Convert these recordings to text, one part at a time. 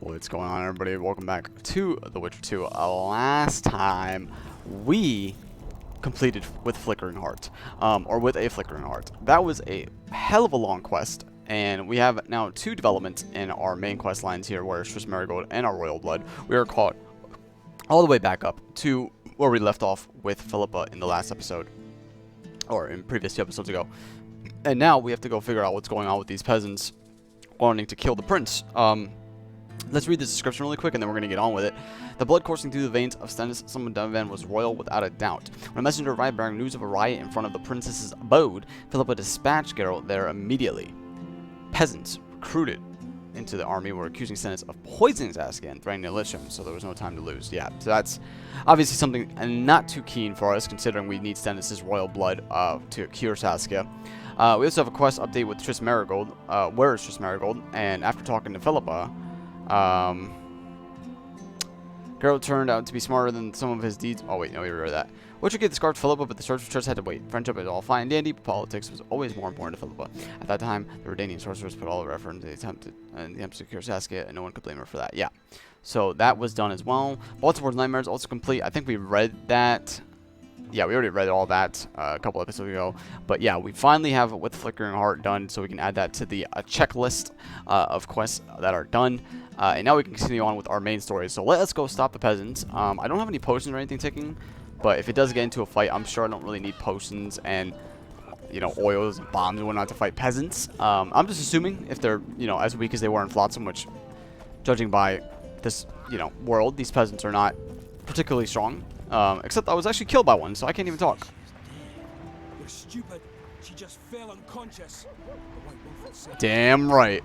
What's going on, everybody? Welcome back to The Witcher 2. Last time, we completed with Flickering Heart, or with a Flickering Heart. That was a hell of a long quest, and we have now two developments in our main quest lines here, where it's Triss Merigold and our Royal Blood. We are caught all the way back up to where we left off with Philippa in the last episode, or in previous 2 episodes ago. And now we have to go figure out what's going on with these peasants wanting to kill the prince. Let's read this description really quick, and then we're going to get on with it. The blood coursing through the veins of Stennis, son of Dunvan, was royal without a doubt. When a messenger arrived bearing news of a riot in front of the princess's abode, Philippa dispatched Geralt there immediately. Peasants recruited into the army were accusing Stennis of poisoning Saskia and threatening to lich him, so there was no time to lose. Yeah, so that's obviously something not too keen for us, considering we need Stennis' royal blood to cure Saskia. We also have a quest update with Triss Merigold. Where is Triss Merigold? And after talking to Philippa, Geralt turned out to be smarter than some of his deeds. Oh wait, no, we read that. Witcher gave the scarf to Philippa, but the search for Triss had to wait. Friendship is all fine and dandy, but politics was always more important to Philippa. At that time, the Redanian sorcerers put all their effort into the attempt to cure Saskia, and no one could blame her for that. Yeah, so that was done as well. Baltimore's Nightmares also complete. I think we read that. Yeah, we already read all that a couple episodes ago. But yeah, we finally have With Flickering Heart done, so we can add that to the checklist of quests that are done. And now we can continue on with our main story. So let us go stop the peasants. I don't have any potions or anything ticking, but if it does get into a fight, I'm sure I don't really need potions and, you know, oils and bombs and whatnot to fight peasants. I'm just assuming if they're, you know, as weak as they were in Flotsam, which, judging by this, you know, world, these peasants are not particularly strong. Except I was actually killed by one, so I can't even talk. You're stupid. She just fell unconscious. Damn right.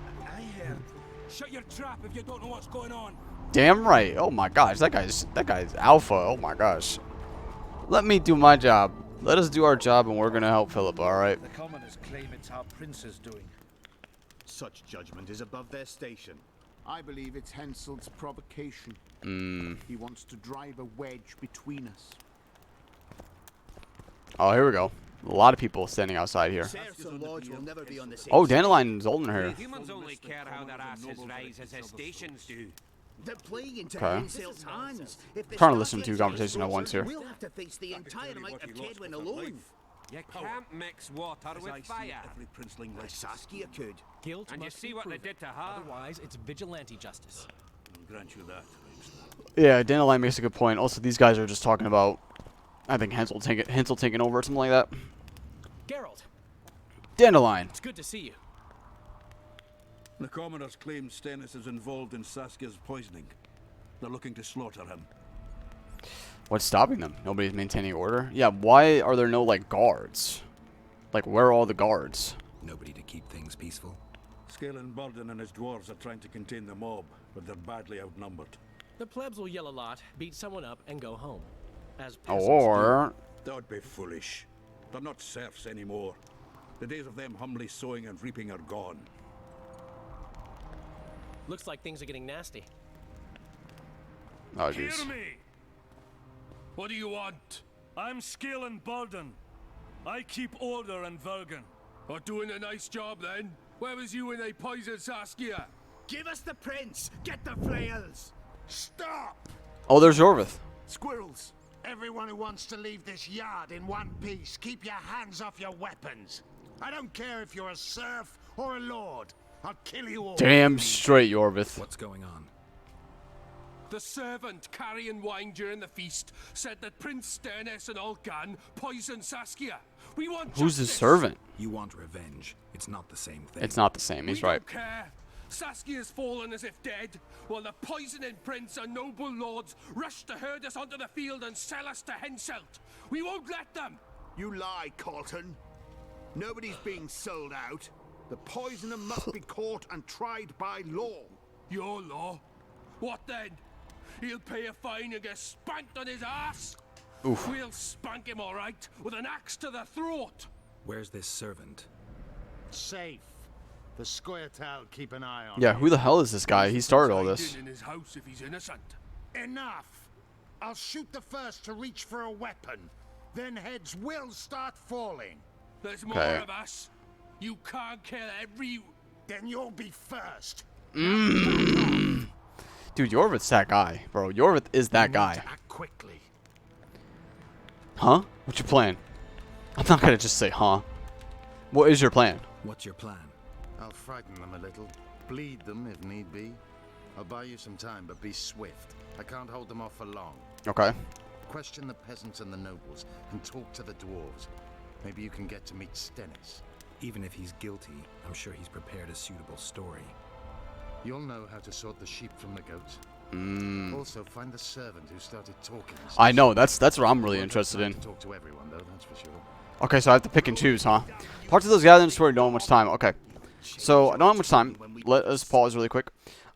Shut your trap if you don't know what's going on. Damn right. Oh my gosh, that guy's alpha. Oh my gosh. Let me do my job. Let us do our job, and we're gonna help Philippa. All right. The commoners claim it's our prince's doing. Such judgment is above their station. I believe it's Henselt's provocation. He wants to drive a wedge between us. Oh, here we go. A lot of people standing outside here. Oh, Dandelion is holding her. Humans only care how their asses rise as their stations do. They're playing into Okay. Henselt's hands. If Trying to listen to a conversation at once here. We'll have to face the entire amount of Kedwin alone. You can't mix water with fire. Like Saskia could. Guilt And you must see be what they proven. did to her? Otherwise, it's vigilante justice. Yeah, Dandelion makes a good point. Also, these guys are just talking about, I think Hansel taking over or something like that. Geralt, Dandelion. it's good to see you. The commoners claim Stennis is involved in Saskia's poisoning. They're looking to slaughter him. What's stopping them? Nobody's maintaining order? Yeah, why are there no, like, guards? Like, where are all the guards? Nobody to keep things peaceful. Scalen Burden and his dwarves are trying to contain the mob, but they're badly outnumbered. The plebs will yell a lot, beat someone up, and go home. As peasants Or... That would be foolish. They're not serfs anymore. The days of them humbly sowing and reaping are gone. do. Looks like things are getting nasty. Oh, Hear jeez. me. What do you want? I'm Scalen Burden. I keep order in Vergen. Or doing a nice job then? Where was you when they poisoned Saskia? Give us the prince! Get the flails! Stop! Oh, there's Jorvith. Squirrels! Everyone who wants to leave this yard in one piece, keep your hands off your weapons. I don't care if you're a serf or a lord. I'll kill you all. Damn straight, Jorvith. What's going on? The servant carrying wine during the feast said that Prince Stennis and Olgan poisoned Saskia. We want Who's the justice. servant? You want revenge. It's not the same thing. It's not the same. He's We right. don't care. Saskia's fallen as if dead, while the poisoning prince and noble lords rush to herd us onto the field and sell us to Henselt. We won't let them. You lie, Colton. Nobody's being sold out. The poisoner must be caught and tried by law. Your law? What then? He'll pay a fine and get spanked on his ass? Oof. We'll spank him all right, with an axe to the throat. Where's this servant? Safe. The Scoia'tael keep an eye on. Yeah, who the hell is this guy? He started all this. In his house if he's innocent. Enough! I'll shoot the first to reach for a weapon. Then heads will start falling. There's more Okay. of us. You can't kill every... Then you'll be first. Dude, Yorvith's that guy, bro. Yorvith is that You need guy. to act quickly. Huh? What's your plan? I'm not gonna just say, huh. What is your plan? What's your plan? I'll frighten them a little, bleed them if need be. I'll buy you some time, but be swift. I can't hold them off for long. Okay. Question the peasants and the nobles, and talk to the dwarves. Maybe you can get to meet Stennis. Even if he's guilty, I'm sure he's prepared a suitable story. You'll know how to sort the sheep from the goats. Also, find the servant who started talking. I know, that's what I'm really interested in. To talk to everyone, though, that's for sure. Okay, so I have to pick and choose, huh? Talk to those guys in the story, don't have much time. Okay. So, I don't have much time. Let us pause really quick.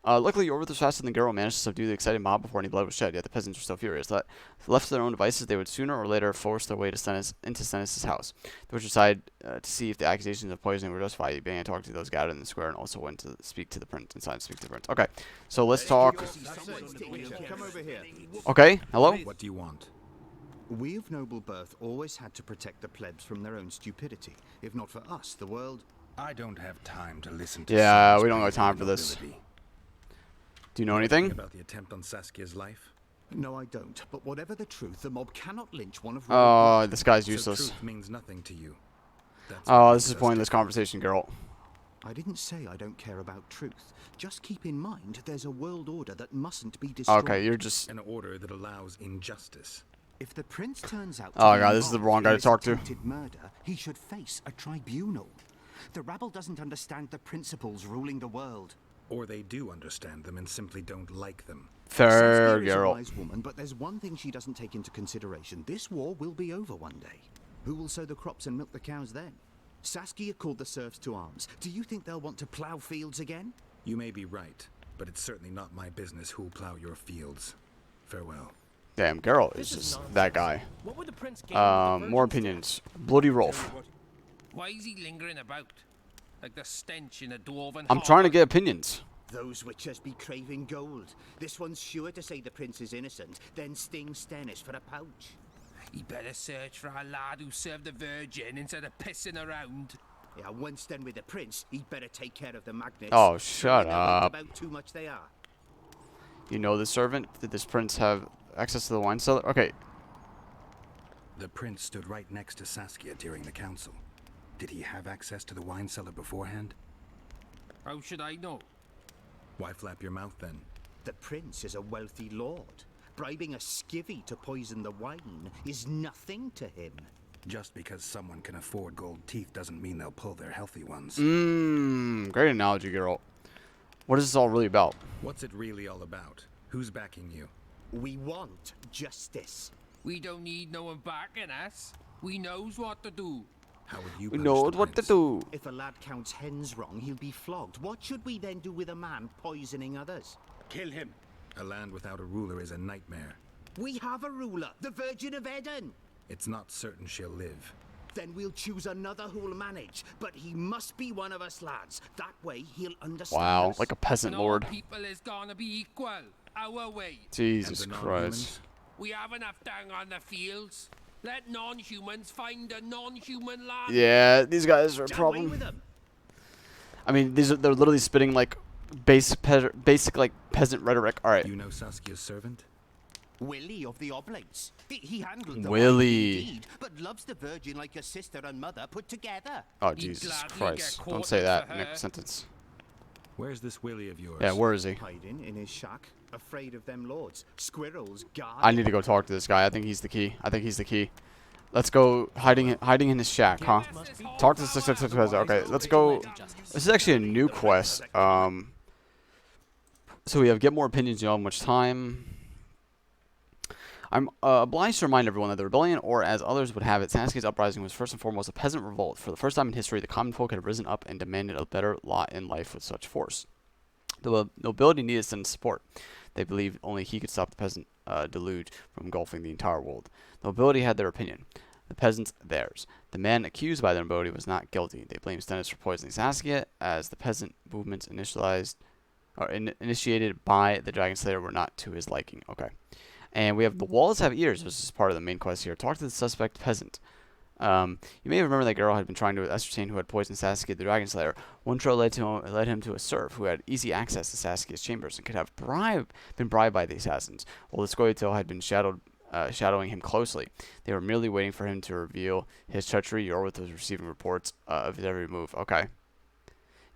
Luckily, Yorvith was faster than Geralt managed to subdue the excited mob before any blood was shed, yet the peasants were still furious. Left to their own devices, they would sooner or later force their way to into Stennis' house. The witch decided to see if the accusations of poisoning were justified. He began talking to those gathered in the square and also went to speak to the prince. Okay, so let's talk. Come over here. Okay, hello? What do you want? We of noble birth always had to protect the plebs from their own stupidity. If not for us, the world... I don't have time to listen to Yeah, someone's we don't got pain time and for this. nobility. Do you know anything? About the attempt on Saskia's life? No, I don't. But whatever the truth, the mob cannot lynch one of... Oh, this guy's So useless. truth means nothing to you. That's Oh, what this is makes us pointless different. conversation, Geralt. I didn't say I don't care about truth. Just keep in mind, there's a world order that mustn't be destroyed. Okay, you're just... An order that allows injustice. If the prince turns out Oh to be god, this is the involved wrong guy in to this talk to. attempted murder, he should face a tribunal. The rabble doesn't understand the principles ruling the world. Or they do understand them and simply don't like them. Fair, Saskia is a Geralt. wise woman, but there's one thing she doesn't take into consideration. This war will be over one day. Who will sow the crops and milk the cows then? Saskia called the serfs to arms. Do you think they'll want to plough fields again? You may be right, but it's certainly not my business who'll plow your fields. Farewell. Damn, Geralt is This is just nonsense. that guy. What would the prince gain with the More virgin's opinions. Bloody Rolf. Why is he lingering about? Like the stench in a dwarven I'm trying to get opinions. Those witches be craving gold. This one's sure to say the prince is innocent, then sting Stennis for a pouch. He better search for a lad who served the Virgin instead of pissing around. Yeah, once done with the prince, he'd better take care of the magnets. Oh, So shut we know what up. about too much they are. You know the servant? Did this prince have access to the wine cellar? Okay. The prince stood right next to Saskia during the council. Did he have access to the wine cellar beforehand? How should I know? Why flap your mouth then? The prince is a wealthy lord. Bribing a skivvy to poison the wine is nothing to him. Just because someone can afford gold teeth doesn't mean they'll pull their healthy ones. Great analogy, Geralt. What is this all really about? What's it really all about? Who's backing you? We want justice. We don't need no one backing us. We knows what to do. How would you We punish know the what to prince? do. If a lad counts hens wrong, he'll be flogged. What should we then do with a man poisoning others? Kill him. A land without a ruler is a nightmare. We have a ruler, the Virgin of Eden. It's not certain she'll live. Then we'll choose another who'll manage. But he must be one of us lads. That way he'll understand Wow, us. like a peasant And all lord. people is gonna be equal. Our way. Jesus And the Christ. non-humans? We have enough down on the fields. Let non-humans find a non-human land. Yeah, these guys are a Away problem. with them. I mean, they're literally spitting like basic like peasant rhetoric. All right. You know Saskia's servant? Willie of the Oblates. He handled the Willie. wine indeed, but loves the Virgin like a sister and mother put together. Oh He'd Jesus gladly Christ! get Don't caught say up that for next her. sentence. Where's this Willie of yours? Yeah, where is he? Hiding in his shack, afraid of them lords. Squirrels guard. I need to go talk to this guy. I think he's the key. Let's go hiding in his shack, huh? Talk to the Okay, let's go. This is actually a new quest. So we have get more opinions. You don't have much time. I'm obliged to remind everyone that the rebellion, or as others would have it, Saskia's uprising was first and foremost a peasant revolt. For the first time in history, the common folk had risen up and demanded a better lot in life with such force. The nobility needed Sten's support. They believed only he could stop the peasant deluge from engulfing the entire world. The nobility had their opinion. The peasants theirs. The man accused by the nobility was not guilty. They blamed Stennis for poisoning Saskia, as the peasant movements initiated by the Dragon Slayer were not to his liking. Okay. And we have the walls have ears. This is part of the main quest here. Talk to the suspect peasant. You may remember that Geralt had been trying to ascertain who had poisoned Saskia the Dragon Slayer. One trail led him to a serf who had easy access to Saskia's chambers and could have been bribed by the assassins, while the Scoia'tael had been shadowing him closely. They were merely waiting for him to reveal his treachery. Yorwith was receiving reports of his every move. Okay.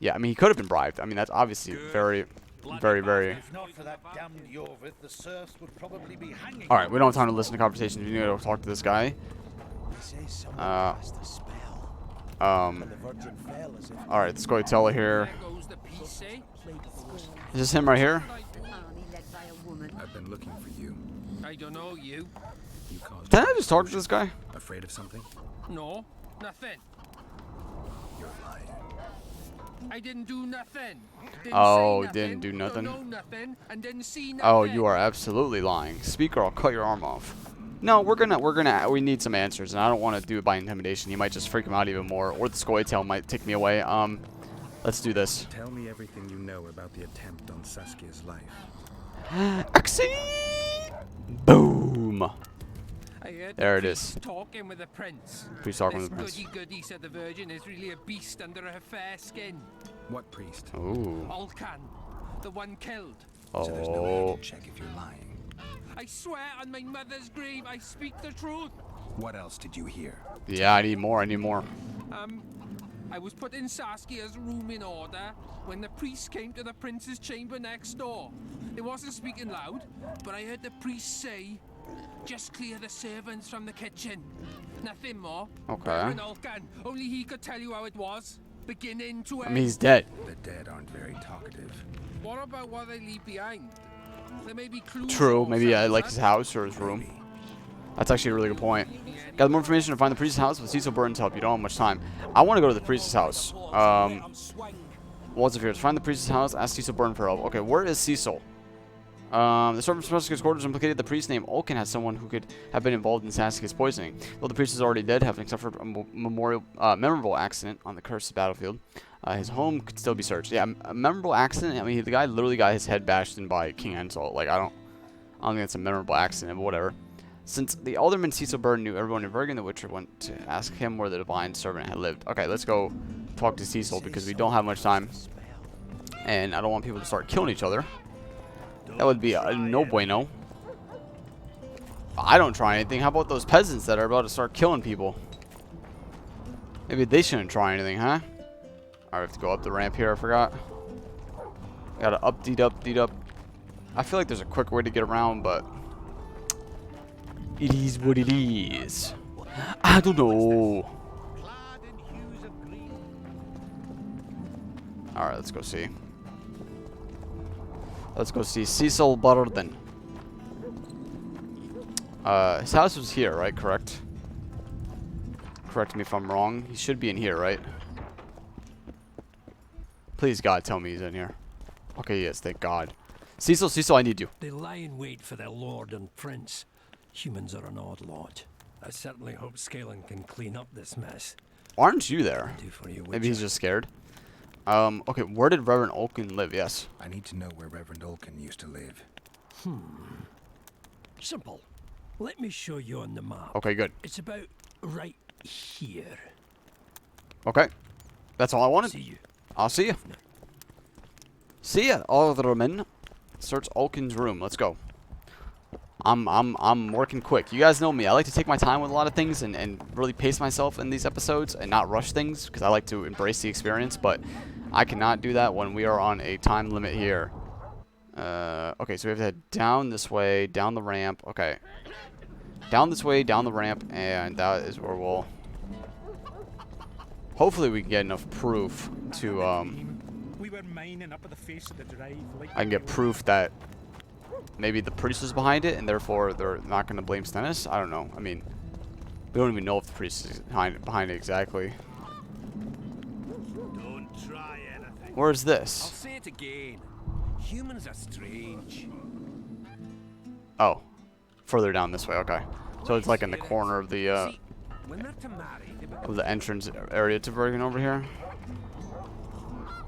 Yeah, I mean, he could have been bribed. I mean, that's obviously very... If not for that damned Yorvith, the serfs would probably be hanging. Alright, we don't have time to listen to conversations. We need to talk to this guy. Alright, let's go tell here. Is this him right here? I've been looking for you. I don't know you. You caused. Did I just talk to this guy? Afraid of something? No, nothing. You're lying. I didn't do nothing. Oh, say didn't do nothing? Don't know nothing and didn't see nothing. Oh, you are absolutely lying. Speak or I'll cut your arm off. No, we need some answers, and I don't want to do it by intimidation. He might just freak him out even more, or the Scoia'tael might take me away. Let's do this. Tell me everything you know about the attempt on Saskia's life. Exceed! Boom! I heard There the it is. priest talking with the prince. Priest talking This with the prince. goody-goody said the Virgin is really a beast under her fair skin. What priest? Ooh. Alcan, the one killed. So there's no way to check if you're lying. I swear on my mother's grave, I speak the truth. What else did you hear? Yeah, I need more. I need more. I was putting Saskia's room in order when the priest came to the prince's chamber next door. They wasn't speaking loud, but I heard the priest say, "Just clear the servants from the kitchen." Nothing more. Okay. Reverend Alcan, only he could tell you how it was. Beginning to end. I mean, he's dead. The dead aren't very talkative. What about what they leave behind? There may be clues. True. Maybe like his house or his room. That's actually a really good point. Gather more information to find the priest's house with Cecil Burton's help. You don't have much time. I want to go to the priest's house. Walls of Fear. To find the priest's house, ask Cecil Burton for help. Okay, where is Cecil? The servant from Saskia's quarters implicated the priest named Olkin as someone who could have been involved in Saskia's poisoning. Though the priest is already dead, having suffered a memorable accident on the cursed battlefield, his home could still be searched. Yeah, a memorable accident. I mean, the guy literally got his head bashed in by King Ensalt. Like, I don't think it's a memorable accident, but whatever. Since the alderman Cecil Burton knew everyone in Bergen, the Witcher went to ask him where the divine servant had lived. Okay, let's go talk to Cecil because we don't have much time, and I don't want people to start killing each other. That would be a no bueno. I don't try anything. How about those peasants that are about to start killing people? Maybe they shouldn't try anything, huh? Alright, we have to go up the ramp here. I forgot. Gotta up, deed up, deed up. I feel like there's a quick way to get around, but it is what it is. I don't know. Alright, let's go see. Let's go see Cecil Burton. His house was here, right? Correct. Correct me if I'm wrong. He should be in here, right? Please, God, tell me he's in here. Okay, yes, thank God. Cecil, I need you. They lie in wait for their lord and prince. Humans are an odd lot. I certainly hope Scalen can clean up this mess. Aren't you there? Do for you, Maybe he's just scared. Okay, where did Reverend Olkin live? Yes. I need to know where Reverend Olkin used to live. Simple. Let me show you on the map. Okay, good. It's about right here. Okay. That's all I wanted. See you. I'll see you. See ya, alderman. Search Olkin's room. Let's go. I'm working quick. You guys know me. I like to take my time with a lot of things and really pace myself in these episodes and not rush things because I like to embrace the experience, but I cannot do that when we are on a time limit here. Okay, so we have to head down this way, down the ramp. Okay. Down this way, down the ramp, and that is where we'll... Hopefully we can get enough proof to, We were mining up at the face of the drive. Like I can get proof that maybe the priest is behind it, and therefore they're not going to blame Stennis. I don't know. I mean, we don't even know if the priest is behind it exactly. Don't try anything. Where's I'll this? say it again. Humans are strange. Oh, further down this way. Okay, so it's like in the corner of the When they're to marry, they become of the entrance area to Bergen over here.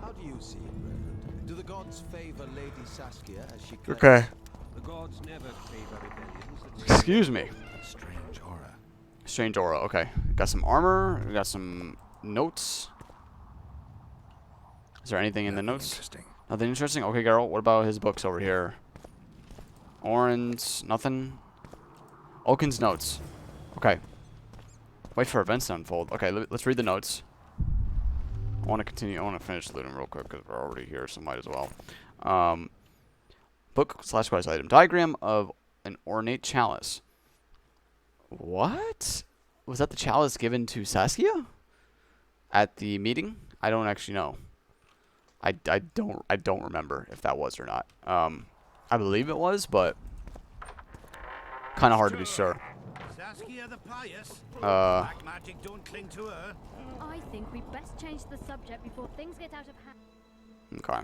How do you see it, Reverend? Do the gods favor Lady Saskia as she claims? Okay. The gods never favor rebellions. Excuse me. Strange aura. Strange aura. Okay. Got some armor. We got some notes. Is there anything in the notes? Interesting. Nothing interesting? Okay, Geralt. What about his books over here? Orin's. Nothing. Oaken's notes. Okay. Wait for events to unfold. Okay, let's read the notes. I want to continue. I want to finish looting real quick because we're already here, so might as well. Book/quest item. Diagram of an ornate chalice. What? Was that the chalice given to Saskia at the meeting? I don't actually know. I don't remember if that was or not. I believe it was, but kind of hard to be sure. Saskia the pious. Black magic don't cling to her. I think we best change the subject before things get out of hand. Okay.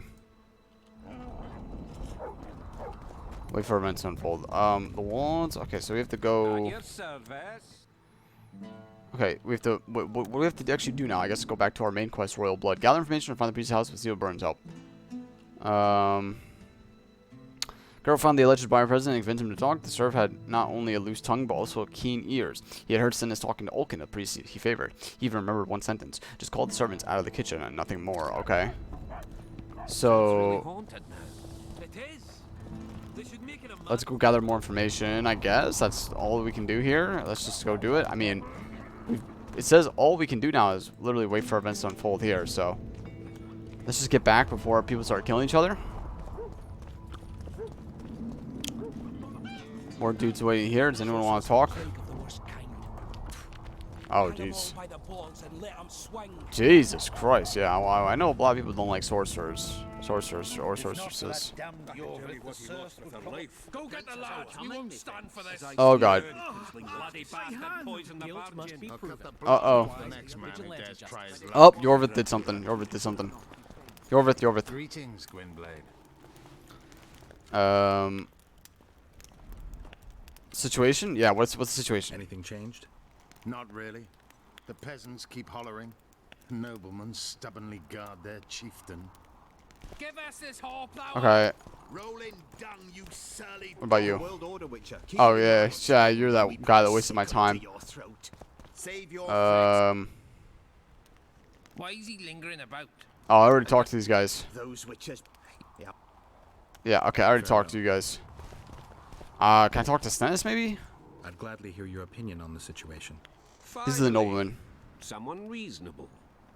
Wait for events to unfold. The walls. Okay, so we have to go. Okay, we have to. What do we have to actually do now? I guess go back to our main quest, Royal Blood. Gather information and find the priest's house with Seal Burns' help. Geralt found the alleged buyer president and convinced him to talk. The serf had not only a loose tongue, but also keen ears. He had heard Stennis talking to Ulkin, the priest he favored. He even remembered one sentence. Just called the servants out of the kitchen and nothing more. Okay. So let's go gather more information, I guess. That's all we can do here. Let's just go do it. I mean, it says all we can do now is literally wait for events to unfold here. So let's just get back before people start killing each other. More dudes waiting here. Does anyone want to talk? Oh, jeez. Jesus Christ. Yeah, well, I know a lot of people don't like sorcerers. Sorcerers or sorceresses. Go get the lads. We won't stand for this. Oh, God. Bloody bastard poisoned the virgin. Uh-oh. Oh, Yorvith did something. Yorvith did something. Yorvith. Greetings, Gwynblade. Situation? Yeah, what's the situation? Anything changed? Not really. The peasants keep hollering. Noblemen stubbornly guard their chieftain. Give us this horsepower. Okay. Rolling dung, you surly. What about you? World order, Witcher. Oh, yeah. Yeah, you're that guy that wasted my time. Save your Why is he lingering about? Oh, I already talked to these guys. Those witches. Yep. Yeah, okay, I already talked to you guys. Can I talk to Stennis, maybe? I'd gladly hear your opinion on the situation. This is the nobleman. Someone reasonable.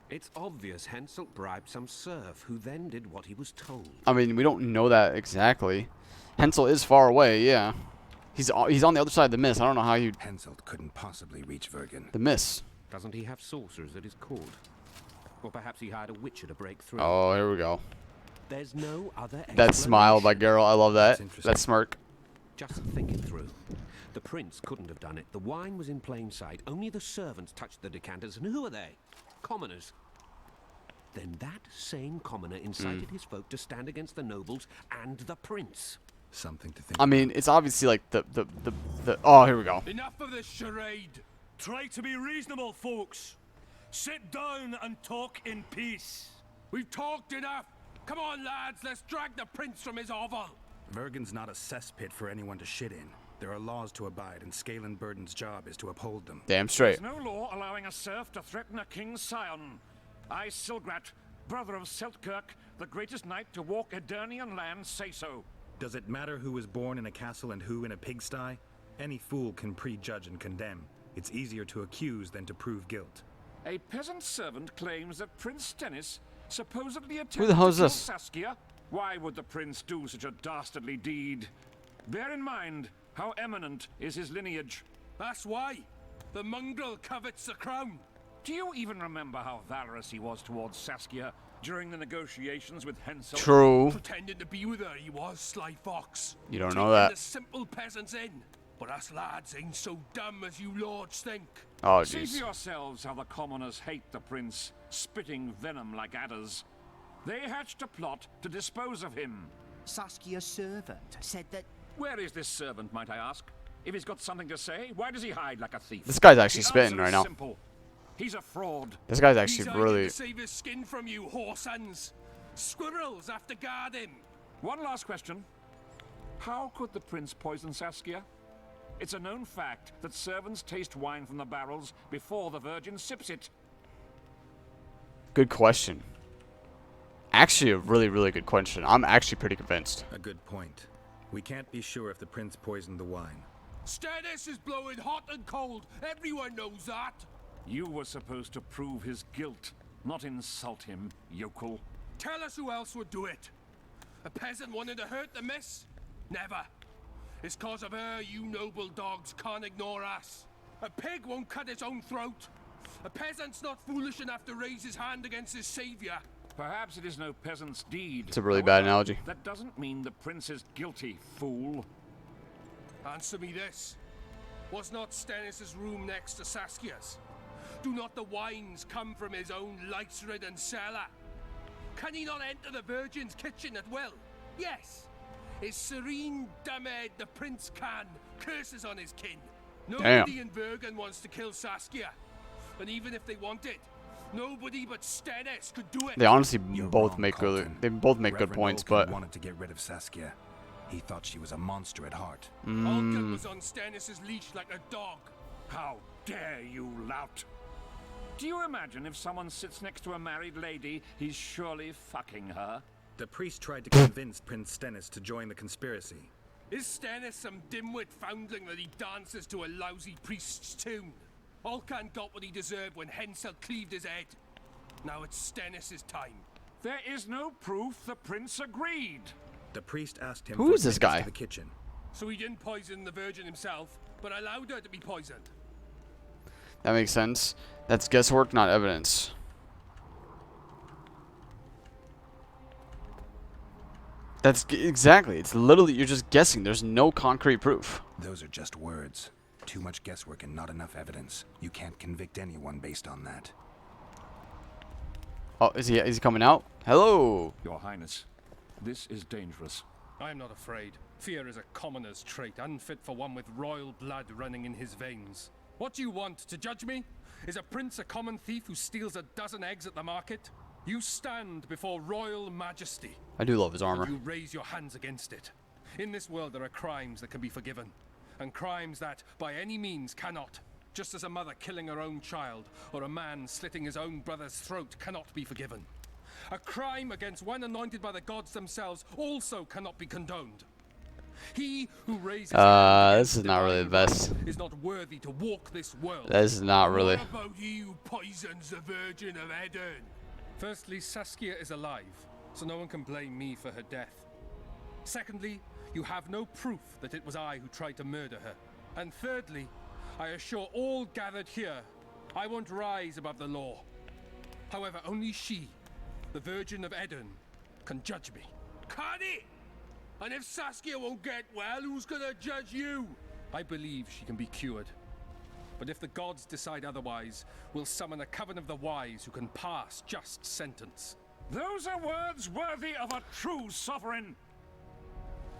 It's obvious Henselt bribed some serf, who then did what he was told. I mean, we don't know that exactly. Henselt is far away, yeah. He's on the other side of the mist. I don't know how you... Henselt couldn't possibly reach Vergen. The mist. Doesn't he have sorcerers at his court? Or perhaps he hired a witcher to break through. Oh, here we go. There's no other That smile by Geralt, I love that. That smirk. Just think it through. The prince couldn't have done it. The wine was in plain sight. Only the servants touched the decanters. And who are they? Commoners. Then that same commoner incited his folk to stand against the nobles and the prince. Something to think I mean, it's obviously like the oh, here we go. Enough of this charade. Try to be reasonable, folks. Sit down and talk in peace. We've talked enough. Come on, lads. Let's drag the prince from his hovel. Vergen's not a cesspit for anyone to shit in. There are laws to abide, and Scalen Burden's job is to uphold them. Damn straight. There's no law allowing a serf to threaten a king's scion. I, Silgrat, brother of Seltkirk, the greatest knight to walk Edirnian land, say so. Does it matter who was born in a castle and who in a pigsty? Any fool can prejudge and condemn. It's easier to accuse than to prove guilt. A peasant servant claims that Prince Stennis supposedly Who attempted the hell to is kill this? Saskia. Why would the prince do such a dastardly deed? Bear in mind how eminent is his lineage. That's why. The mongrel covets the crown. Do you even remember how valorous he was towards Saskia during the negotiations with Henselt? True. Pretending to be with her, he was, sly fox. You don't know Taking that. the simple peasants in. But us lads ain't so dumb as you lords think. Oh, See jeez. for yourselves how the commoners hate the prince, spitting venom like adders. They hatched a plot to dispose of him. Saskia's servant said that... Where is this servant, might I ask? If he's got something to say, why does he hide like a thief? This guy's actually The spitting answer right is now. Simple. He's a fraud. This guy's He's actually hiding really... to save his skin from you, whoresons. Squirrels have to guard him. One last question. How could the prince poison Saskia? It's a known fact that servants taste wine from the barrels before the Virgin sips it. Good question. Actually, a really, really good question. I'm actually pretty convinced. A good point. We can't be sure if the prince poisoned the wine. Stannis is blowing hot and cold. Everyone knows that. You were supposed to prove his guilt, not insult him, yokel. Tell us who else would do it. A peasant wanting to hurt the miss? Never. It's cause of her you noble dogs can't ignore us. A pig won't cut its own throat. A peasant's not foolish enough to raise his hand against his savior. Perhaps it is no peasant's deed. It's a really bad analogy. That doesn't mean the prince is guilty, fool. Answer me this. Was not Stannis' room next to Saskia's? Do not the wines come from his own lice-ridden cellar? Can he not enter the Virgin's kitchen at will? Yes. His serene Damed the prince can. Curses on his kin. Nobody in Vergen wants to kill Saskia. And even if they want it, nobody but Stannis could do it. They honestly both make good. They both make good points, but wanted to get rid of Saskia. He thought she was a monster at heart. Alkin was on Stannis' leash like a dog. How dare you, lout! Do you imagine if someone sits next to a married lady, he's surely fucking her? The priest tried to convince Prince Stannis to join the conspiracy. Is Stannis some dimwit foundling that he dances to a lousy priest's tune? Alkan got what he deserved when Hensel cleaved his head. Now it's Stannis' time. There is no proof the prince agreed. The priest asked him Who is this guy? to the kitchen. So he didn't poison the Virgin himself, but allowed her to be poisoned. that makes sense. That's guesswork, not evidence. That's exactly. It's literally, you're just guessing. There's no concrete proof. Those are just words. Too much guesswork and not enough evidence. You can't convict anyone based on that. Oh, is he coming out? Hello. Your Highness, this is dangerous. I am not afraid. Fear is a commoner's trait, unfit for one with royal blood running in his veins. What do you want, to judge me? Is a prince a common thief who steals a dozen eggs at the market? You stand before royal majesty. I do love his armor. And you raise your hands against it. In this world there are crimes that can be forgiven, and crimes that, by any means, cannot. Just as a mother killing her own child, or a man slitting his own brother's throat cannot be forgiven. A crime against one anointed by the gods themselves also cannot be condoned. He who raises this is not really the best. is not worthy to walk this world. This is not really. What about he who poisons the Virgin of Eden? Firstly, Saskia is alive, so no one can blame me for her death. Secondly, you have no proof that it was I who tried to murder her. And thirdly, I assure all gathered here, I won't rise above the law. However, only she, the Virgin of Eden, can judge me. Can he? And if Saskia won't get well, who's gonna judge you? I believe she can be cured. But if the gods decide otherwise, we'll summon a coven of the wise who can pass just sentence. Those are words worthy of a true sovereign.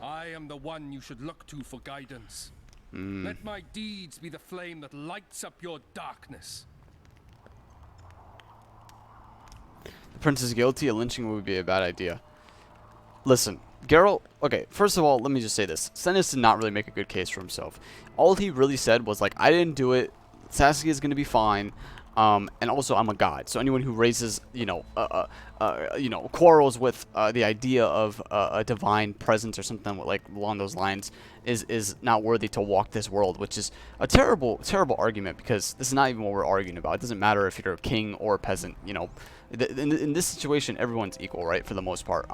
I am the one you should look to for guidance. Let my deeds be the flame that lights up your darkness. The prince is guilty. A lynching would be a bad idea. Listen, Geralt. Okay, first of all, let me just say this. Stannis did not really make a good case for himself. All he really said was like, I didn't do it. Saskia is gonna be fine. And also, I'm a god. So anyone who raises, quarrels with the idea of a divine presence or something like along those lines is not worthy to walk this world, which is a terrible, terrible argument because this is not even what we're arguing about. It doesn't matter if you're a king or a peasant. You know, in this situation, everyone's equal, right, for the most part.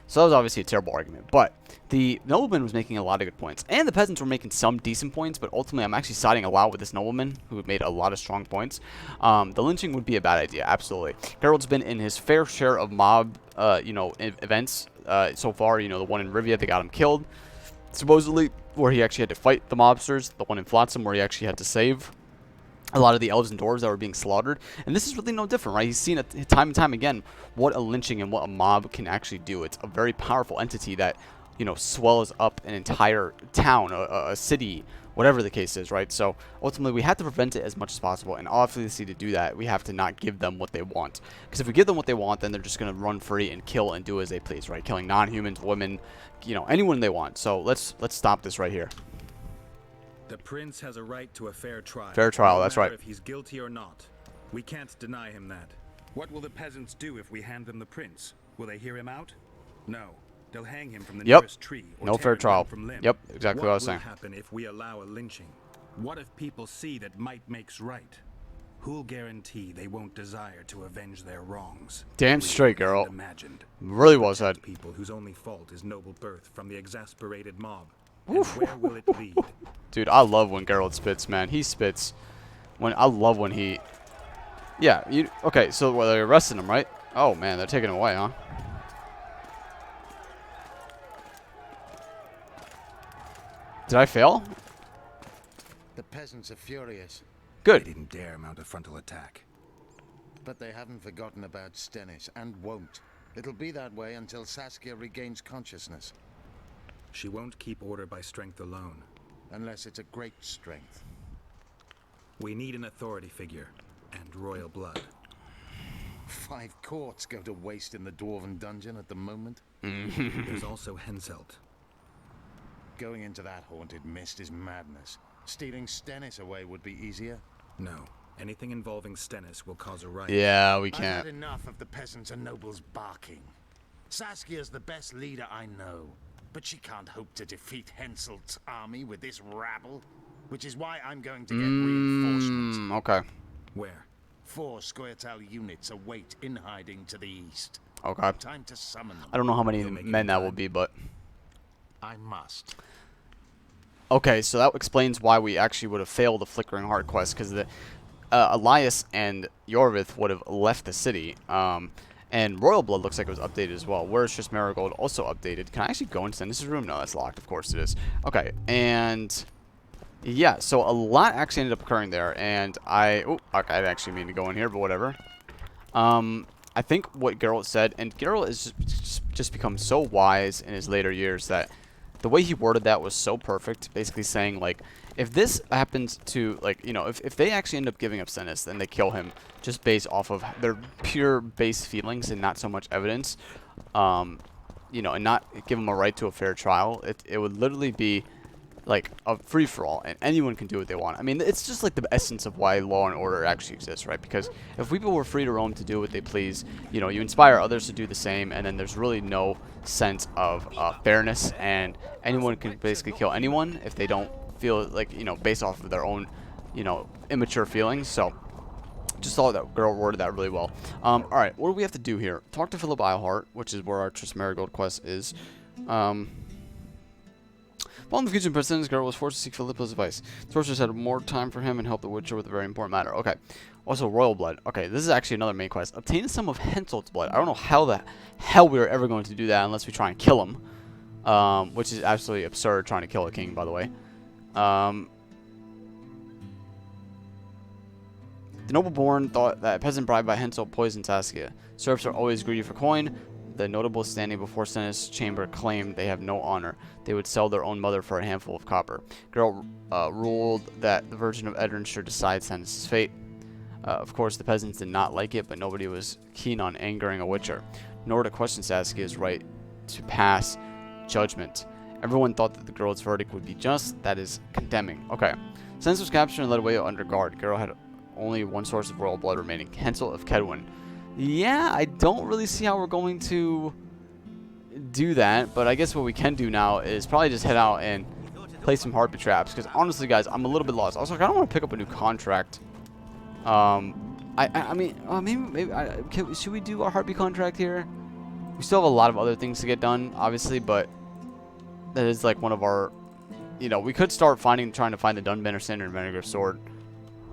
So that was obviously a terrible argument. But the nobleman was making a lot of good points, and the peasants were making some decent points. But ultimately, I'm actually siding a lot with this nobleman who made a lot of strong points. The lynching would be a bad idea, absolutely. Geralt's been in his fair share of mob, events so far. You know, the one in Rivia, they got him killed, supposedly, where he actually had to fight the mobsters. The one in Flotsam, where he actually had to save a lot of the elves and dwarves that were being slaughtered. And this is really no different, right? He's seen it time and time again what a lynching and what a mob can actually do. It's a very powerful entity that, you know, swells up an entire town, a city, whatever the case is, right? So ultimately, we have to prevent it as much as possible. And obviously, to do that, we have to not give them what they want. Because if we give them what they want, then they're just going to run free and kill and do as they please, right? Killing non-humans, women, you know, anyone they want. So let's stop this right here. The prince has a right to a fair trial. Fair trial, No that's matter right. If he's guilty or not, we can't deny him that. What will the peasants do if we hand them the prince? Will they hear him out? No. They'll hang him from the Yep. nearest tree. Or No tear fair him trial. limb from limb. Yep, exactly what I was saying. What will happen if we allow a lynching? What if people see that might makes right? Who'll guarantee they won't desire to avenge their wrongs? Damn straight, girl. Imagined. Really well said. People whose only fault is noble birth from the exasperated mob. And where will it lead? Dude, I love when Geralt spits, man. He spits. I love when he. Yeah. Okay? So well, they're arresting him, right? Oh man, they're taking him away, huh? Did I fail? The peasants are furious. Good. They didn't dare mount a frontal attack. But they haven't forgotten about Stennis, and won't. It'll be that way until Saskia regains consciousness. She won't keep order by strength alone. Unless it's a great strength. We need an authority figure, and royal blood. 5 courts go to waste in the Dwarven dungeon at the moment. There's also Henselt. Going into that haunted mist is madness. Stealing Stennis away would be easier. No. Anything involving Stennis will cause a riot. Yeah, we I've can't. had enough of the peasants and nobles barking. Saskia's the best leader I know, but she can't hope to defeat Henselt's army with this rabble, which is why I'm going to get reinforcements. Okay. Where? 4 Squirtal units await in hiding to the east. Okay. Time to summon them. I don't know how many men that will be, but. I must. Okay, so that explains why we actually would have failed the Flickering Heart quest, because the Elias and Yorvith would have left the city. And Royal Blood looks like it was updated as well. Where's just Marigold also updated? Can I actually go into Stennis' room? No, that's locked. Of course it is. Okay, and yeah, so a lot actually ended up occurring there, and I didn't actually mean to go in here, but whatever. I think what Geralt said, and Geralt is just become so wise in his later years that the way he worded that was so perfect, basically saying, like, if this happens to, like, you know, if they actually end up giving up Stennis, then they kill him just based off of their pure base feelings and not so much evidence, you know, and not give him a right to a fair trial, it would literally be like a free-for-all, and anyone can do what they want. I mean, it's just like the essence of why law and order actually exists, right? Because if people were free to roam to do what they please, you know, you inspire others to do the same, and then there's really no sense of fairness, and anyone can basically kill anyone if they don't feel like, you know, based off of their own, you know, immature feelings. So just thought that girl worded that really well. Alright, what do we have to do here? Talk to Philip Eilhart, which is where our Triss Marigold quest is. Following the future President's girl was forced to seek Philippa's advice. The sorceress had more time for him and helped the Witcher with a very important matter. Okay. Also, Royal Blood. Okay, this is actually another main quest. Obtain some of Henselt's blood. I don't know how the hell we are ever going to do that unless we try and kill him. Which is absolutely absurd, trying to kill a king, by the way. The noble-born thought that a peasant bribed by Henselt poisoned Saskia. Serfs are always greedy for coin. The notables standing before Stennis' chamber claimed they have no honor. They would sell their own mother for a handful of copper. Geralt ruled that the Virgin of Edrin should decide Stennis' fate. Of course, the peasants did not like it, but nobody was keen on angering a Witcher, nor to question Saskia's right to pass judgment. Everyone thought that the girl's verdict would be just, that is, condemning. Okay. Stennis was captured and led away under guard. Geralt had only one source of royal blood remaining, Henselt of Kedwin. Yeah, I don't really see how we're going to do that, but I guess what we can do now is probably just head out and play some heartbeat traps, because honestly, guys, I'm a little bit lost. Also, I kind of want to pick up a new contract. I mean, maybe should we do our heartbeat contract here? We still have a lot of other things to get done, obviously, but that is like one of our, you know, we could start trying to find the Dunbanner Standard and Vinegar Sword.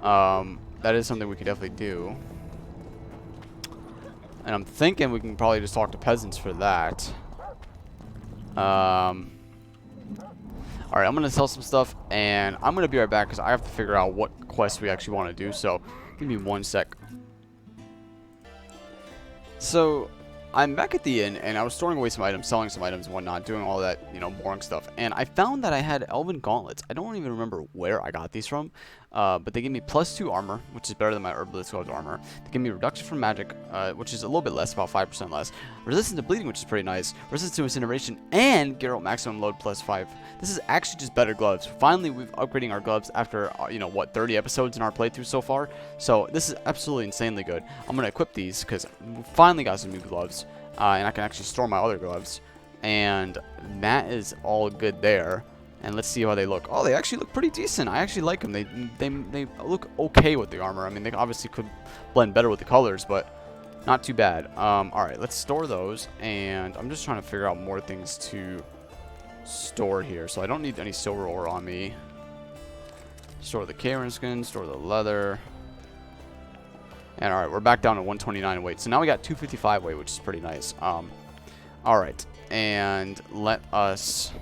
That is something we could definitely do. And I'm thinking we can probably just talk to peasants for that. Alright, I'm going to sell some stuff, and I'm going to be right back because I have to figure out what quest we actually want to do. So, give me one sec. So, I'm back at the inn, and I was storing away some items, selling some items and whatnot, doing all that, you know, boring stuff. And I found that I had Elven Gauntlets. I don't even remember where I got these from, but they give me +2 armor, which is better than my Herbalist Gloves armor. They give me reduction from magic, which is a little bit less, about 5% less. Resistance to bleeding, which is pretty nice. Resistance to incineration, and Geralt maximum load +5. This is actually just better gloves. Finally, we've upgrading our gloves after, you know, what, 30 episodes in our playthrough so far. So this is absolutely insanely good. I'm going to equip these because we finally got some new gloves. And I can actually store my other gloves. And that is all good there. And let's see how they look. Oh, they actually look pretty decent. I actually like them. They look okay with the armor. I mean, they obviously could blend better with the colors, but not too bad. Alright, let's store those. And I'm just trying to figure out more things to store here. So I don't need any silver ore on me. Store the Karen skin, store the leather. And alright, we're back down to 129 weight. So now we got 255 weight, which is pretty nice. Alright, and let us...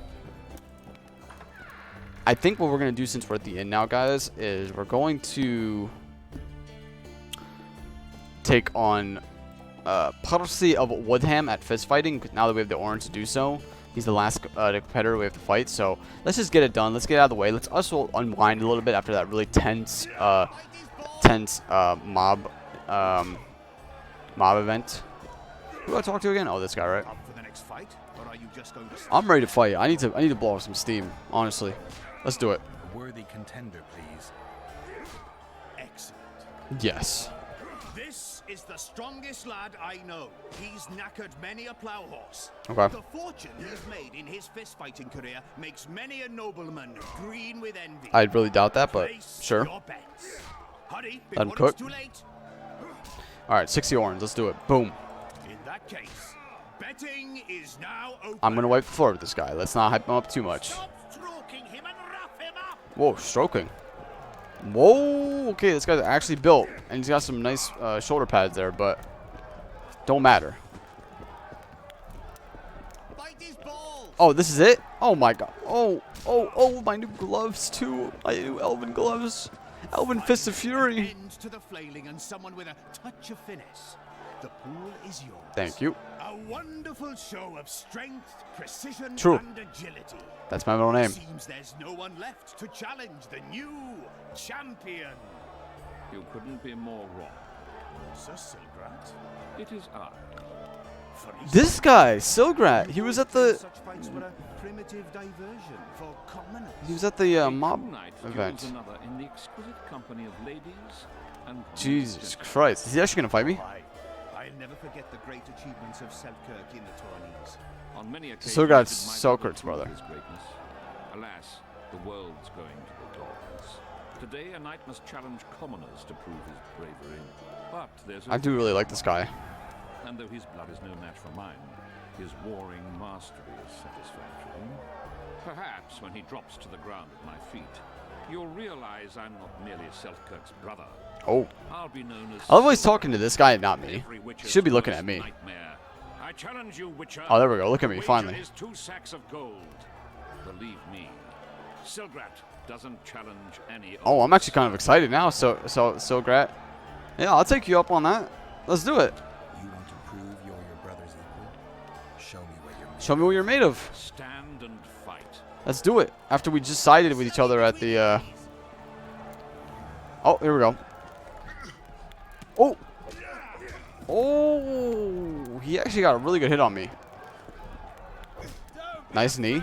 I think what we're going to do since we're at the inn now, guys, is we're going to take on Percy of Woodham at fist fighting, now that we have the orange to do so. He's the last competitor we have to fight, so let's just get it done. Let's get out of the way. Let's also unwind a little bit after that really tense mob event. Who do I talk to again? Oh, this guy, right? I'm ready to fight. I need to blow off some steam, honestly. Let's do it. A worthy contender, please. Excellent. Yes. This is the strongest lad I know. He's knackered many a plough horse. Okay. The fortune he's made in his fist-fighting career makes many a nobleman green with envy. I really doubt that, but sure. Hurry, Let him before cook. it's too late. Alright, 60 orange. Let's do it. Boom. In that case, betting is now open. I'm going to wipe the floor with this guy. Let's not hype him up too much. Whoa, stroking. Whoa, okay, this guy's actually built. And he's got some nice shoulder pads there, but don't matter. Oh, this is it? Oh my god. Oh, my new gloves too. My new Elven gloves. Elven Fist of Fury. End to the flailing and someone with a touch of finesse. The pool is yours. Thank you. A wonderful show of strength, precision, True. and agility. That's my middle name. Seems there's no one left to challenge the new champion. You couldn't be more wrong. Sir Silgrat. It is I. This guy, Silgrat, he was at the... Such fights were a primitive diversion for commoners. He was at the mob Tonight event. duels another in the exquisite company of ladies and Jesus Christ. Is he actually going to fight me? I'll never forget the great achievements of Selkirk in the tourneys. On many occasions, Silgrat's it might Selkirk's prove brother. his greatness. Alas, the world's going to the dogs. Today, a knight must challenge commoners to prove his bravery. But there's I do really like this guy. And though his blood is no match for mine, his warring mastery is satisfactory. Perhaps when he drops to the ground at my feet, you'll realize I'm not merely Selkirk's brother. Oh. I'll be known as I love how he's talking to this guy and not me. every He witcher's should be looking at worst me. nightmare. I challenge you, Witcher. Oh, there we go. Look at me, The wager finally. is 2 sacks of gold. Believe me, Silgrat doesn't challenge any. Oh, I'm actually kind of excited now, Silgrat. Yeah, I'll take you up on that. Let's do it. You want to prove you're your brother's equal? Show me what you're made Show me what you're made of. Stand and fight. Let's do it. After we just sided with each other at the, Oh, here we go. Oh! Oh! He actually got a really good hit on me. Nice knee.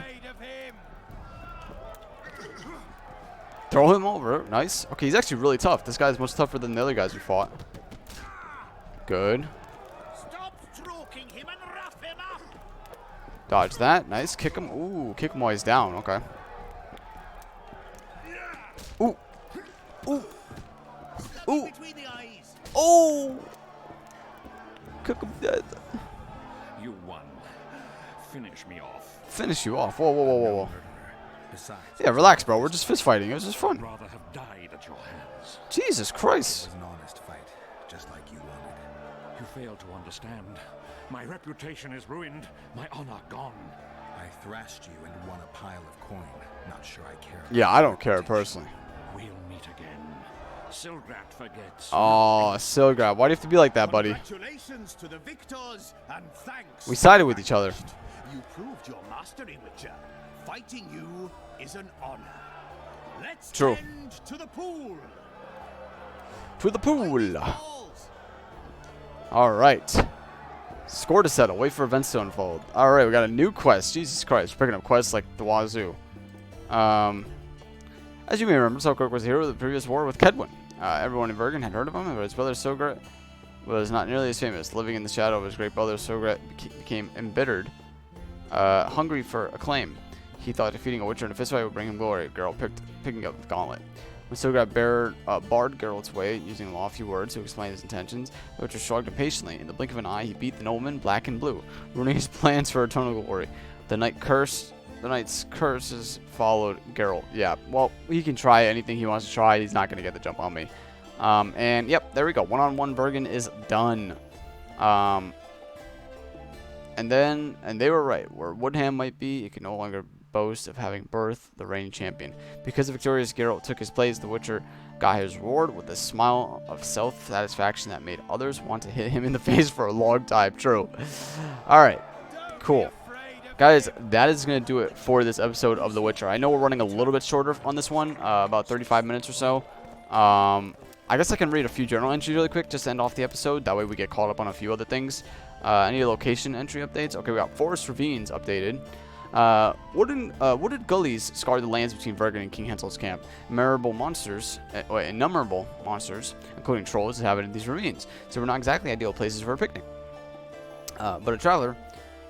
Throw him over. Nice. Okay, he's actually really tough. This guy's much tougher than the other guys we fought. Good. Dodge that. Nice. Kick him. Ooh, kick him while he's down. Okay. Ooh. Ooh. Ooh. Oh! Kick him dead. You won. Finish me off. Finish you off. Whoa, whoa, whoa, whoa, whoa. Besides, Yeah, relax, bro. We're just fist fighting. It was just fun. Rather have died at your hands. Jesus Christ. it was an honest fight, just like you wanted. You fail to understand. My reputation is ruined. My honor gone. I thrashed you and won a pile of coin. Not sure I care. Yeah, I don't care personally. We'll meet again. Silgrat forgets. Oh, Silgrat. Why do you have to be like that, buddy? Congratulations to the victors, and thanks. We sided with each other. You proved your mastery, Witcher. Fighting you is an honor. Let's True. tend to the pool. To the pool. All right. Score to settle. Wait for events to unfold. All right, we got a new quest. Jesus Christ, we're picking up quests like the wazoo. As you may remember, Selkirk was the hero of the previous war with Kedwin. Everyone in Bergen had heard of him, but his brother Sograt was not nearly as famous. Living in the shadow of his great brother, Sograt became embittered, hungry for acclaim. He thought defeating a Witcher in a fistfight would bring him glory. Geralt picking up the gauntlet. When Sograt barred Geralt's way using lofty words to explain his intentions, the Witcher shrugged impatiently. In the blink of an eye, he beat the nobleman black and blue, ruining his plans for eternal glory. The knight's curses followed Geralt. Yeah, well, he can try anything he wants to try. He's not going to get the jump on me. And, yep, there we go. One-on-one Bergen is done. And they were right. Where Woodham might be, it can no longer boast of having birthed the reigning champion. Because the victorious Geralt took his place, the Witcher got his reward with a smile of self-satisfaction that made others want to hit him in the face for a long time. True. Alright. Cool. Guys, that is going to do it for this episode of The Witcher. I know we're running a little bit shorter on this one, about 35 minutes or so. I guess I can read a few journal entries really quick just to end off the episode. That way we get caught up on a few other things. Any location entry updates? Okay, we got Forest Ravines updated. Wooded gullies scar the lands between Bergen and King Hensel's camp. Innumerable monsters, including trolls, inhabited these ravines, so we're not exactly ideal places for a picnic. But a traveler,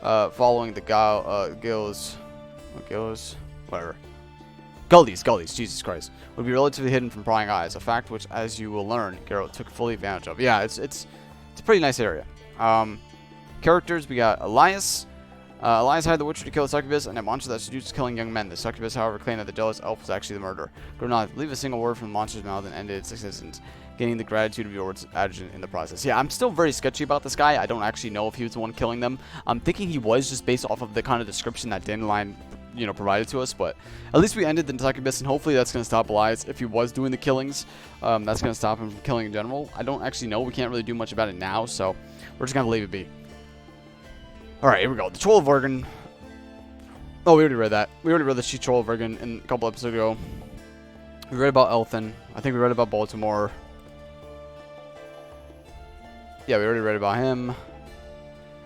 following the Gullies, Jesus Christ, would be relatively hidden from prying eyes, a fact which, as you will learn, Geralt took fully advantage of. Yeah, it's a pretty nice area. Characters, we got Elias. Elias hired the Witcher to kill the succubus, and a monster that seduced killing young men. The succubus, however, claimed that the jealous elf was actually the murderer. Could not believe a single word from the monster's mouth and ended its existence, gaining the gratitude of your adjutant in the process. Yeah, I'm still very sketchy about this guy. I don't actually know if he was the one killing them. I'm thinking he was, just based off of the kind of description that Dandelion, provided to us. But at least we ended the succubus, and hopefully that's going to stop Elias. If he was doing the killings, that's going to stop him from killing in general. I don't actually know. We can't really do much about it now, so we're just going to leave it be. Alright, here we go. The Troll of Bergen. Oh, we already read that. We already read the Troll of Bergen a couple episodes ago. We read about Elthen. I think we read about Baltimore. Yeah, we already read about him.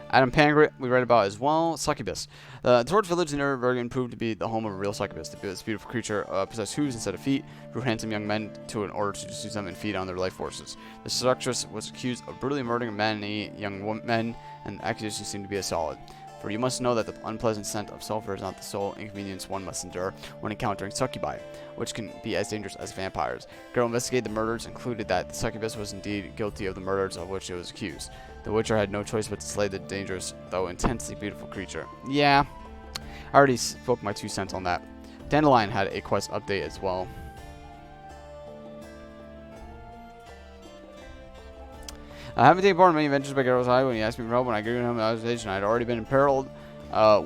Adam Pangrit, we read about as well. Succubus. The Torch Village near Bergen proved to be the home of a real succubus. This beautiful creature possessed hooves instead of feet, drew handsome young men in order to seduce them and feed on their life forces. The seductress was accused of brutally murdering many young men, and the accusation seemed to be solid. For you must know that the unpleasant scent of sulfur is not the sole inconvenience one must endure when encountering succubi, which can be as dangerous as vampires. Geralt investigated the murders, and concluded that the succubus was indeed guilty of the murders of which it was accused. The Witcher had no choice but to slay the dangerous, though intensely beautiful creature. Yeah, I already spoke my 2 cents on that. Dandelion had a quest update as well. I haven't taken part in many adventures by Geralt's Eye. When he asked me for help, when I gave him an observation, I had already been imperiled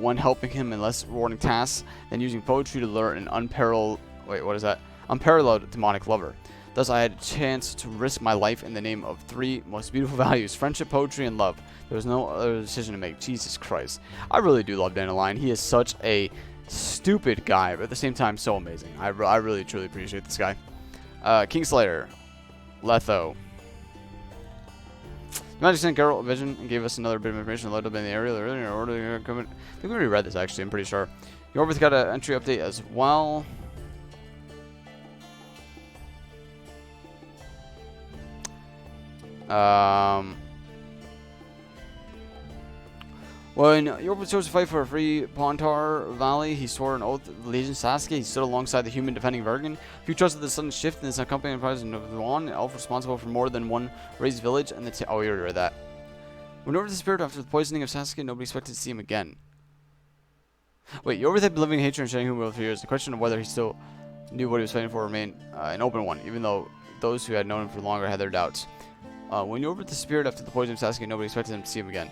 when helping him in less rewarding tasks than using poetry to lure an unparalleled demonic lover. Thus, I had a chance to risk my life in the name of 3 most beautiful values: friendship, poetry, and love. There was no other decision to make. Jesus Christ. I really do love Dandelion. He is such a stupid guy, but at the same time, so amazing. I really, truly appreciate this guy. Kingslayer. Letho. The Magic sent Geralt a vision and gave us another bit of information loaded up in the area. I think we already read this, actually. I'm pretty sure. Yorvith got an entry update as well. When Yorvith chose to fight for a free Pontar Valley, he swore an oath of allegiance to Saskia. He stood alongside the human defending Bergen. If you trusted the sudden shift in this accompanying enterprise of Novan, an elf responsible for more than one raised village, and the oh, we already read that. When Yorvith disappeared after the poisoning of Saskia, nobody expected to see him again. Wait, Yorvith had been living in hatred and shedding humor for years. The question of whether he still knew what he was fighting for remained an open one, even though those who had known him for longer had their doubts. When Yorvith disappeared after the poisoning of Saskia, nobody expected him to see him again.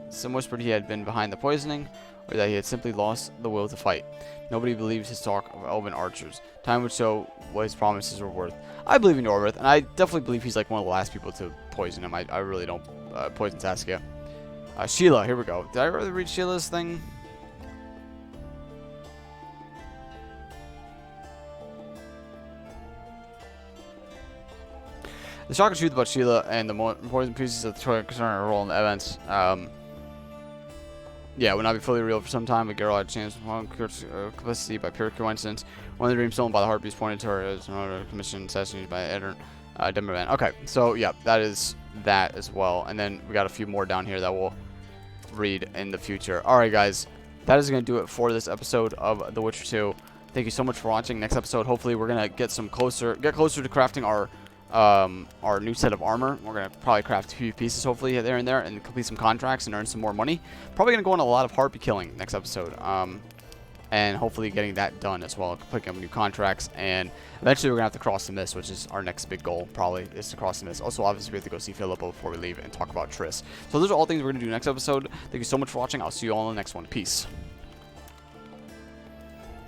Some whispered he had been behind the poisoning, or that he had simply lost the will to fight. Nobody believes his talk of elven archers. Time would show what his promises were worth. I believe in Yorvith, and I definitely believe he's like one of the last people to poison him. I really don't poison Saskia. Sheila, here we go. Did I really read Sheila's thing? The shocking truth about Sheila and the important pieces of the story concerning her role in the events. Yeah, would not be fully real for some time, but Geralt had a chance of complicity by pure coincidence. One of the dreams stolen by the Harpies pointed to her as another commission assassinated by Eddard Demervan. Okay, so yeah, that is that as well. And then we got a few more down here that we'll read in the future. Alright guys, that is going to do it for this episode of The Witcher 2. Thank you so much for watching. Next episode, hopefully we're going to get closer to crafting our new set of armor. We're going to probably craft a few pieces hopefully there and there and complete some contracts and earn some more money. Probably going to go on a lot of harpy killing next episode. And hopefully getting that done as well, picking up new contracts, and eventually we're going to have to cross the mist, which is our next big goal, probably, is to cross the mist. Also, obviously, we have to go see Philippa before we leave and talk about Triss. So those are all things we're going to do next episode. Thank you so much for watching. I'll see you all in the next one. Peace.